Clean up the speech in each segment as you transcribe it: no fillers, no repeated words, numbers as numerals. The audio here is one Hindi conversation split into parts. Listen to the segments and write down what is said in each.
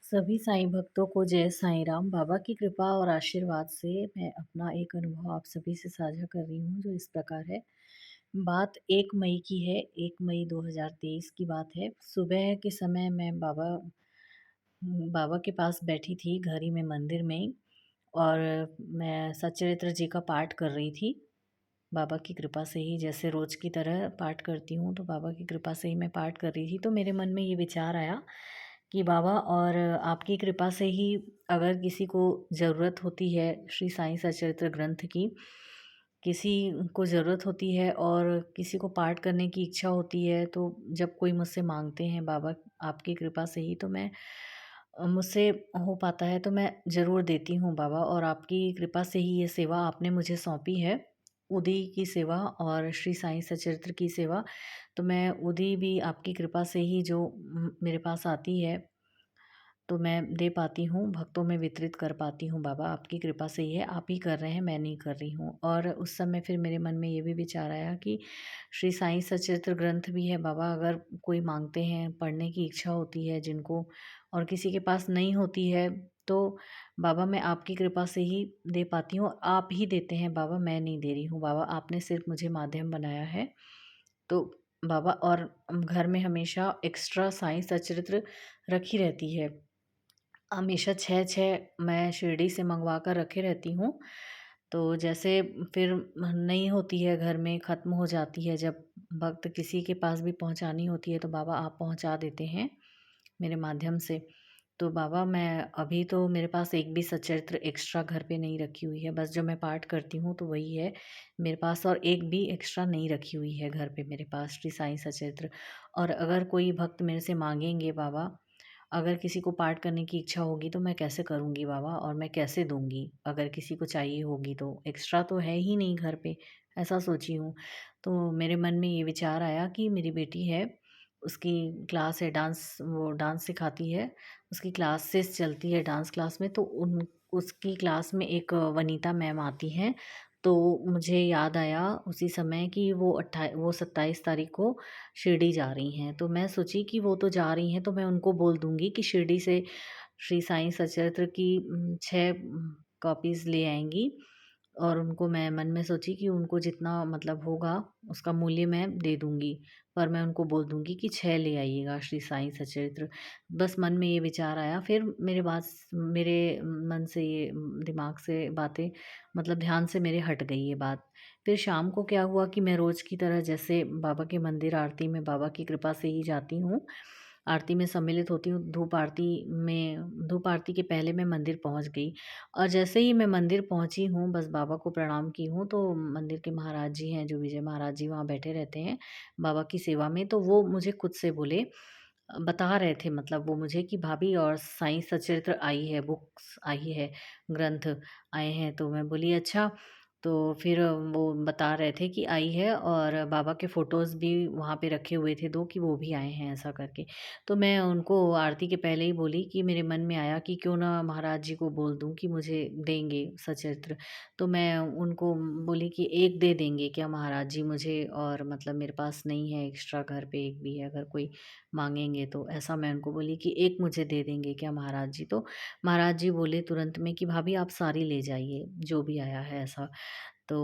सभी साईं भक्तों को जय साईं राम। बाबा की कृपा और आशीर्वाद से मैं अपना एक अनुभव आप सभी से साझा कर रही हूँ जो इस प्रकार है। बात 1 मई की है, 1 मई 2023 की बात है। सुबह के समय मैं बाबा के पास बैठी थी घर ही में मंदिर में और मैं सच्चरित्र जी का पाठ कर रही थी। बाबा की कृपा से ही जैसे रोज़ की तरह पाठ करती हूँ, तो बाबा की कृपा से ही मैं पाठ कर रही थी। तो मेरे मन में ये विचार आया कि बाबा और आपकी कृपा से ही अगर किसी को ज़रूरत होती है श्री साईं सच्चरित्र ग्रंथ की, किसी को ज़रूरत होती है और किसी को पाठ करने की इच्छा होती है, तो जब कोई मुझसे माँगते हैं बाबा आपकी कृपा से ही तो मुझसे हो पाता है तो मैं ज़रूर देती हूँ बाबा, और आपकी कृपा से ही ये सेवा आपने मुझे सौंपी है। उदी की सेवा और श्री साईं सच्चरित्र की सेवा, तो मैं उदी भी आपकी कृपा से ही जो मेरे पास आती है तो मैं दे पाती हूँ, भक्तों में वितरित कर पाती हूँ बाबा, आपकी कृपा से ही है, आप ही कर रहे हैं, मैं नहीं कर रही हूँ। और उस समय फिर मेरे मन में ये भी विचार आया कि श्री साईं सच्चरित्र ग्रंथ भी है बाबा, अगर कोई माँगते हैं, पढ़ने की इच्छा होती है जिनको और किसी के पास नहीं होती है, तो बाबा मैं आपकी कृपा से ही दे पाती हूँ। आप ही देते हैं बाबा, मैं नहीं दे रही हूँ बाबा, आपने सिर्फ़ मुझे माध्यम बनाया है। तो बाबा और घर में हमेशा एक्स्ट्रा साईं सच्चरित्र रखी रहती है। हमेशा 6-6 मैं शिरडी से मँगवा कर रखे रहती हूँ। तो जैसे फिर नहीं होती है घर में, ख़त्म हो जाती है, जब वक़्त किसी के पास भी पहुँचानी होती है तो बाबा आप पहुँचा देते हैं मेरे माध्यम से। तो बाबा मैं अभी तो मेरे पास एक भी सच्चरित्र एक्स्ट्रा घर पे नहीं रखी हुई है, बस जो मैं पाठ करती हूँ तो वही है मेरे पास, और एक भी एक्स्ट्रा नहीं रखी हुई है घर पे मेरे पास श्री साईं सच्चरित्र। और अगर कोई भक्त मेरे से माँगेंगे बाबा, अगर किसी को पाठ करने की इच्छा होगी तो मैं कैसे करूँगी बाबा, और मैं कैसे दूँगी? अगर किसी को चाहिए होगी तो, एक्स्ट्रा तो है ही नहीं घर पे, ऐसा सोची हूँ। तो मेरे मन में ये विचार आया कि मेरी बेटी है, उसकी क्लास है डांस, वो डांस सिखाती है, उसकी क्लासेस चलती है डांस क्लास में, तो उन उसकी क्लास में एक वनीता मैम आती हैं। तो मुझे याद आया उसी समय कि वो 27 तारीख को शिरडी जा रही हैं, तो मैं सोची कि वो तो जा रही हैं तो मैं उनको बोल दूँगी कि शिरडी से श्री साईं सच्चरित्र की 6 कॉपीज़ ले आएँगी, और उनको मैं मन में सोची कि उनको जितना मतलब होगा उसका मूल्य मैं दे दूँगी। पर मैं उनको बोल दूँगी कि 6 ले आइएगा श्री साईं सच्चरित्र। बस मन में ये विचार आया, फिर मेरे मन से ये दिमाग से बातें मतलब ध्यान से मेरे हट गई ये बात। फिर शाम को क्या हुआ कि मैं रोज़ की तरह जैसे बाबा के मंदिर आरती में बाबा की कृपा से ही जाती हूँ। आरती में सम्मिलित होती हूँ, धूप आरती के पहले मैं मंदिर पहुँच गई, और जैसे ही मैं मंदिर पहुँची हूँ, बस बाबा को प्रणाम की हूँ, तो मंदिर के महाराज जी हैं, जो विजय महाराज जी वहाँ बैठे रहते हैं बाबा की सेवा में, तो वो मुझे खुद से बोले, बता रहे थे मतलब वो मुझे कि भाभी और साईं सच्चरित्र आई है, बुक्स आई है, ग्रंथ आए हैं। तो मैं बोली अच्छा, तो फिर वो बता रहे थे कि आई है, और बाबा के फ़ोटोज़ भी वहाँ पे रखे हुए थे 2 कि वो भी आए हैं ऐसा करके। तो मैं उनको आरती के पहले ही बोली कि मेरे मन में आया कि क्यों ना महाराज जी को बोल दूँ कि मुझे देंगे सच्चरित्र। तो मैं उनको बोली कि 1 दे देंगे क्या महाराज जी मुझे, और मतलब मेरे पास नहीं है एक्स्ट्रा, घर पे 1 भी है, अगर कोई माँगेंगे तो, ऐसा मैं उनको बोली कि 1 मुझे दे देंगे क्या महाराज जी? तो महाराज जी बोले तुरंत में कि भाभी आप सारी ले जाइए, जो भी आया है ऐसा। तो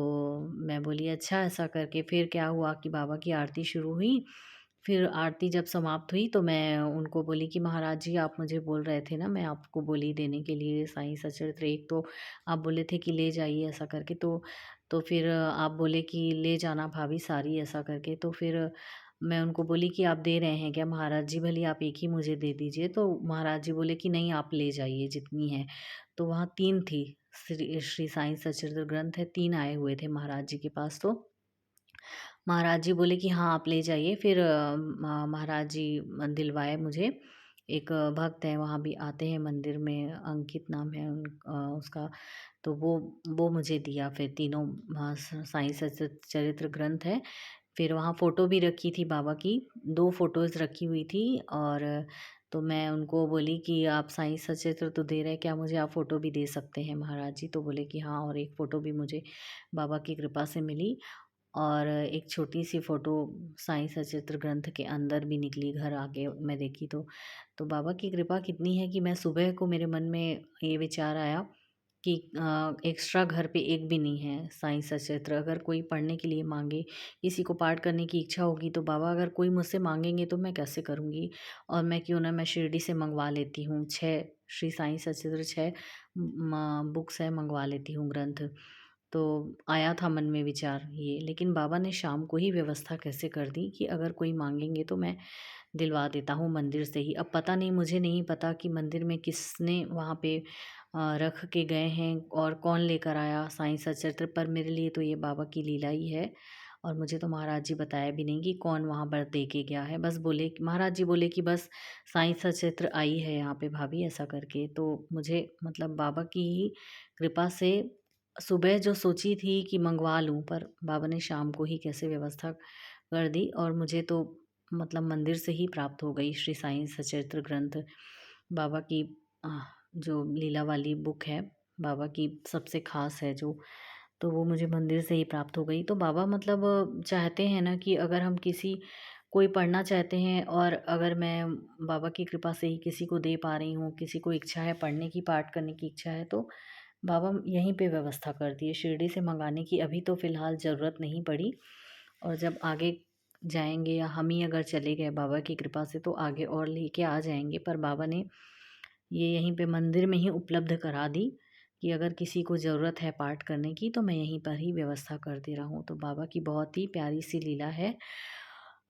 मैं बोली अच्छा, ऐसा करके फिर क्या हुआ कि बाबा की आरती शुरू हुई। फिर आरती जब समाप्त हुई तो मैं उनको बोली कि महाराज जी आप मुझे बोल रहे थे ना, मैं आपको बोली देने के लिए साईं सच्चरित्र 1 तो आप बोले थे कि ले जाइए ऐसा करके, तो फिर आप बोले कि ले जाना भाभी सारी ऐसा करके, तो फिर मैं उनको बोली कि आप दे रहे हैं क्या महाराज जी? भले आप 1 ही मुझे दे दीजिए। तो महाराज जी बोले कि नहीं आप ले जाइए जितनी है। तो वहाँ 3 थी, श्री साईं सच्चरित्र ग्रंथ है, 3 आए हुए थे महाराज जी के पास, तो महाराज जी बोले कि हाँ, आप ले जाइए। फिर महाराज जी दिलवाए मुझे, एक भक्त है वहाँ भी आते हैं मंदिर में, अंकित नाम है उसका, तो वो मुझे दिया फिर तीनों, साईं सच्चरित्र ग्रंथ है। फिर वहाँ फ़ोटो भी रखी थी बाबा की, 2 फ़ोटोज़ रखी हुई थी, और तो मैं उनको बोली कि आप साईं सच्चरित्र तो दे रहे हैं, क्या मुझे आप फ़ोटो भी दे सकते हैं महाराज जी? तो बोले कि हाँ, और एक फ़ोटो भी मुझे बाबा की कृपा से मिली। और एक छोटी-सी फ़ोटो साईं सचरित्र ग्रंथ के अंदर भी निकली घर आके मैं देखी तो बाबा की कृपा कितनी है कि मैं सुबह को मेरे मन में ये विचार आया कि एक्स्ट्रा घर पे एक भी नहीं है साईं सचरित्र, अगर कोई पढ़ने के लिए माँगे, किसी को पाठ करने की इच्छा होगी तो बाबा अगर कोई मुझसे माँगेंगे तो मैं कैसे करूँगी? और मैं क्यों ना मैं शिरडी से मँगवा लेती हूँ, 6 श्री साईं सचरित्र 6 बुक्स है, मँगवा लेती हूँ ग्रंथ। तो आया था मन में विचार ये, लेकिन बाबा ने शाम को ही व्यवस्था कैसे कर दी कि अगर कोई माँगेंगे तो मैं दिलवा देता हूँ मंदिर से ही। अब पता नहीं, मुझे नहीं पता कि मंदिर में किसने वहाँ पे रख के गए हैं और कौन लेकर आया साईं सचरित्र, पर मेरे लिए तो ये बाबा की लीला ही है। और मुझे तो महाराज जी बताया भी नहीं कि कौन वहाँ पर दे के गया है। बस बोले, महाराज जी बोले कि बस साईं सचरित्र आई है यहाँ पे भाभी, ऐसा करके। तो मुझे मतलब बाबा की ही कृपा से सुबह जो सोची थी कि मंगवा लूँ, पर बाबा ने शाम को ही कैसे व्यवस्था कर दी और मुझे तो मतलब मंदिर से ही प्राप्त हो गई श्री साईं सचरित्र ग्रंथ। बाबा की जो लीला वाली बुक है, बाबा की सबसे ख़ास है जो, तो वो मुझे मंदिर से ही प्राप्त हो गई। तो बाबा मतलब चाहते हैं ना कि अगर हम किसी कोई पढ़ना चाहते हैं और अगर मैं बाबा की कृपा से ही किसी को दे पा रही हूँ, किसी को इच्छा है पढ़ने की, पाठ करने की इच्छा है, तो बाबा यहीं पे व्यवस्था कर दिए। शिरडी से मंगाने की अभी तो फ़िलहाल ज़रूरत नहीं पड़ी, और जब आगे जाएँगे या हम ही अगर चले गए बाबा की कृपा से तो आगे और लेके आ जाएँगे। पर बाबा ने ये यहीं पे मंदिर में ही उपलब्ध करा दी कि अगर किसी को ज़रूरत है पाठ करने की तो मैं यहीं पर ही व्यवस्था कर दे रहा हूँ। तो बाबा की बहुत ही प्यारी सी लीला है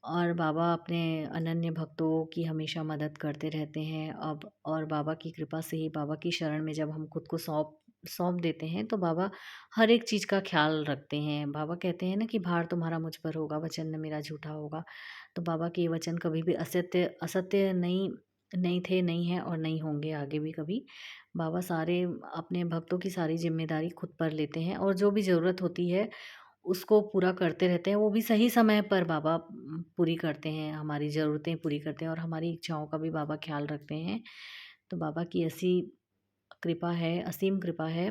और बाबा अपने अनन्य भक्तों की हमेशा मदद करते रहते हैं। अब और बाबा की कृपा से ही, बाबा की शरण में जब हम खुद को सौंप सौंप देते हैं तो बाबा हर एक चीज़ का ख्याल रखते हैं। बाबा कहते हैं ना कि भार तुम्हारा मुझ पर होगा, वचन न मेरा झूठा होगा। तो बाबा के ये वचन कभी भी असत्य असत्य नहीं थे, नहीं हैं और नहीं होंगे आगे भी कभी। बाबा सारे अपने भक्तों की सारी ज़िम्मेदारी खुद पर लेते हैं और जो भी ज़रूरत होती है उसको पूरा करते रहते हैं। वो भी सही समय पर बाबा पूरी करते हैं, हमारी ज़रूरतें पूरी करते हैं और हमारी इच्छाओं का भी बाबा ख़्याल रखते हैं। तो बाबा की ऐसी कृपा है, असीम कृपा है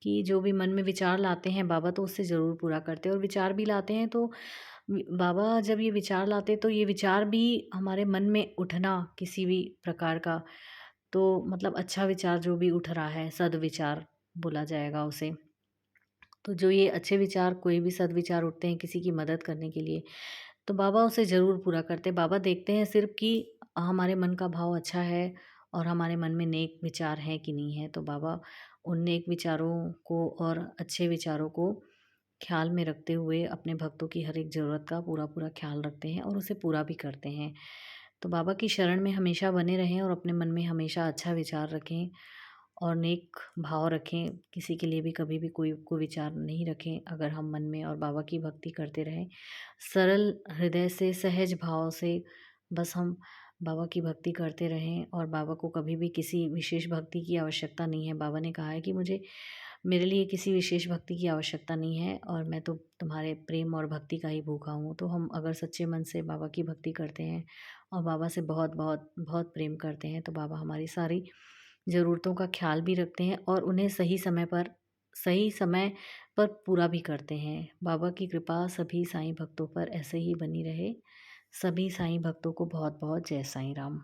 कि जो भी मन में विचार लाते हैं बाबा तो उससे ज़रूर पूरा करते हैं। और विचार भी लाते हैं तो बाबा जब ये विचार लाते हैं तो ये विचार भी हमारे मन में उठना किसी भी प्रकार का, तो मतलब अच्छा विचार जो भी उठ रहा है, सद्विचार बोला जाएगा उसे। तो जो ये अच्छे विचार, कोई भी सद्विचार उठते हैं किसी की मदद करने के लिए, तो बाबा उसे ज़रूर पूरा करते हैं। बाबा देखते हैं सिर्फ़ कि हमारे मन का भाव अच्छा है और हमारे मन में नेक विचार हैं कि नहीं है। तो बाबा उन नेक विचारों को और अच्छे विचारों को ख़्याल में रखते हुए अपने भक्तों की हर एक ज़रूरत का पूरा-पूरा ख़्याल रखते हैं और उसे पूरा भी करते हैं। तो बाबा की शरण में हमेशा बने रहें और अपने मन में हमेशा अच्छा विचार रखें और नेक भाव रखें। किसी के लिए भी कभी भी कोई कुविचार नहीं रखें। अगर हम मन में और बाबा की भक्ति करते रहें, सरल हृदय से, सहज भाव से बस हम बाबा की भक्ति करते रहें और बाबा को कभी भी किसी विशेष भक्ति की आवश्यकता नहीं है। बाबा ने कहा है कि मुझे मेरे लिए किसी विशेष भक्ति की आवश्यकता नहीं है और मैं तो तुम्हारे प्रेम और भक्ति का ही भूखा हूँ। तो हम अगर सच्चे मन से बाबा की भक्ति करते हैं और बाबा से बहुत बहुत बहुत प्रेम करते हैं तो बाबा हमारी सारी ज़रूरतों का ख़्याल भी रखते हैं और उन्हें सही समय पर पूरा भी करते हैं। बाबा की कृपा सभी साईं भक्तों पर ऐसे ही बनी रहे। सभी साईं भक्तों को बहुत बहुत जय साईं राम।